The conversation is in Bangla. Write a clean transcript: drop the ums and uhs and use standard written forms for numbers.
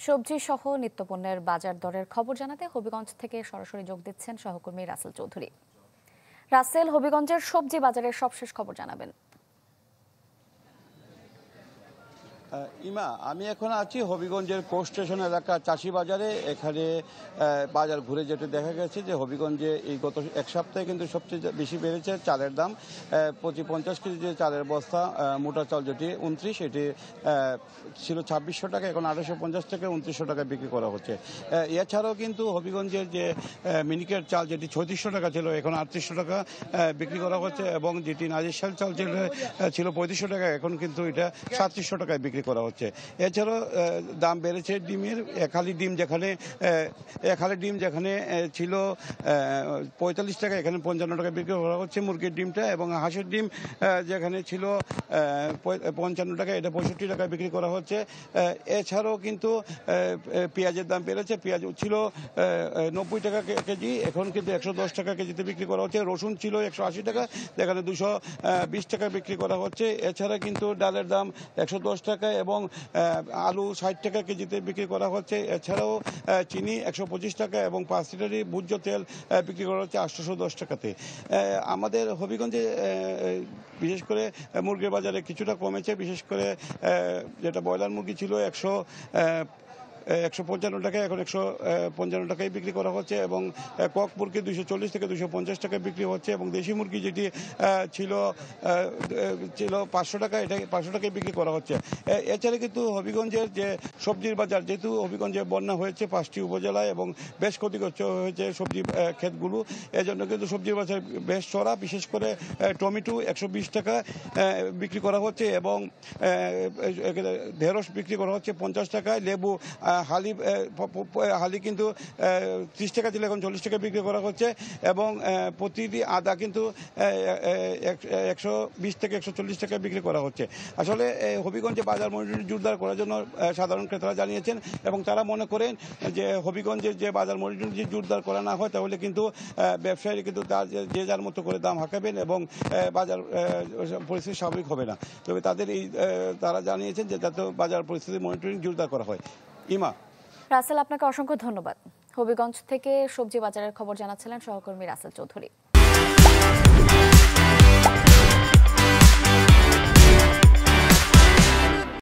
সবজি সহ নিত্যপণ্যের বাজার দরের খবর জানাতে হবিগঞ্জ থেকে সরাসরি যোগ দিচ্ছেন সহকর্মী রাসেল চৌধুরী। রাসেল, হবিগঞ্জের সবজি বাজারের সবশেষ খবর জানাবেন। ইমা, আমি এখন আছি হবিগঞ্জের কোর্ট স্টেশন এলাকা চাষি বাজারে। এখানে বাজার ঘুরে যেটা দেখা গেছে যে হবিগঞ্জে এই গত এক সপ্তাহে কিন্তু সবচেয়ে বেশি বেড়েছে চালের দাম। প্রতি 50 কেজি যে চালের বস্তা মোটা চাল যেটি 29, এটি ছিল 2600 টাকা, এখন 2850 থেকে 2900 টাকায় বিক্রি করা হচ্ছে। এছাড়াও কিন্তু হবিগঞ্জের যে মিনিকেট চাল যেটি 3600 টাকা ছিল, এখন 3800 টাকা বিক্রি করা হচ্ছে, এবং যেটি নাজিরশাল চাল যেটা ছিল 3500 টাকা, এখন কিন্তু এটা 3700 টাকায় বিক্রি করা হচ্ছে। এছাড়াও দাম বেড়েছে ডিমের। এক হালি ডিম যেখানে ছিল 45 টাকা, এখানে 55 টাকা বিক্রি করা হচ্ছে মুরগির ডিমটা, এবং হাঁসের ডিম যেখানে ছিল 55 টাকা, এটা 65 টাকায় বিক্রি করা হচ্ছে। এছাড়াও কিন্তু পেঁয়াজের দাম বেড়েছে। পেঁয়াজ ছিল 90 টাকা কেজি, এখন কিন্তু 110 টাকা কেজিতে বিক্রি করা হচ্ছে। রসুন ছিল 180 টাকা, যেখানে 220 টাকা বিক্রি করা হচ্ছে। এছাড়া কিন্তু ডালের দাম 110 টাকা এবং আলু 60 টাকা কেজিতে বিক্রি করা হচ্ছে। এছাড়াও চিনি 125 টাকা এবং 5 লিটারি ভোজ্য তেল বিক্রি করা হচ্ছে 810 টাকাতে। আমাদের হবিগঞ্জে বিশেষ করে মুরগির বাজারে কিছুটা কমেছে। বিশেষ করে যেটা ব্রয়লার মুরগি ছিল 155 টাকা, এখন 155 টাকায় বিক্রি করা হচ্ছে, এবং কক মুরগি 240 থেকে 250 টাকায় বিক্রি হচ্ছে, এবং দেশি মুরগি যেটি ছিল 500 টাকা, এটা 500 টাকায় বিক্রি করা হচ্ছে। এছাড়া কিন্তু হবিগঞ্জের যে সবজির বাজার, যেহেতু হবিগঞ্জে বন্যা হয়েছে 5টি উপজেলায় এবং বেশ ক্ষতিগ্রস্ত হয়েছে সবজি ক্ষেতগুলো, এজন্য কিন্তু সবজির বাজার বেশ চড়া। বিশেষ করে টমেটো 120 টাকা বিক্রি করা হচ্ছে, এবং ঢেঁড়স বিক্রি করা হচ্ছে 50 টাকায়। লেবু হালি কিন্তু 30 টাকা ছিল, এখন 40 টাকা বিক্রি করা হচ্ছে, এবং প্রতিটি আদা কিন্তু 120 থেকে 140 টাকা বিক্রি করা হচ্ছে। আসলে হবিগঞ্জে বাজার মনিটরিং জোরদার করার জন্য সাধারণ ক্রেতারা জানিয়েছেন, এবং তারা মনে করেন যে হবিগঞ্জের যে বাজার মনিটরিং যদি জোরদার করা না হয়, তাহলে কিন্তু ব্যবসায়ীরা কিন্তু তার যে যার মতো করে দাম হাঁকাবেন, এবং বাজার পরিস্থিতি স্বাভাবিক হবে না। তবে তারা জানিয়েছেন যে যাতে বাজার পরিস্থিতি মনিটরিং জোরদার করা হয়। ইমা। রাসেল, আপনাকে অসংখ্য ধন্যবাদ। হবিগঞ্জ থেকে সবজি বাজারের খবর জানাচ্ছিলেন সহকর্মী রাসেল চৌধুরী।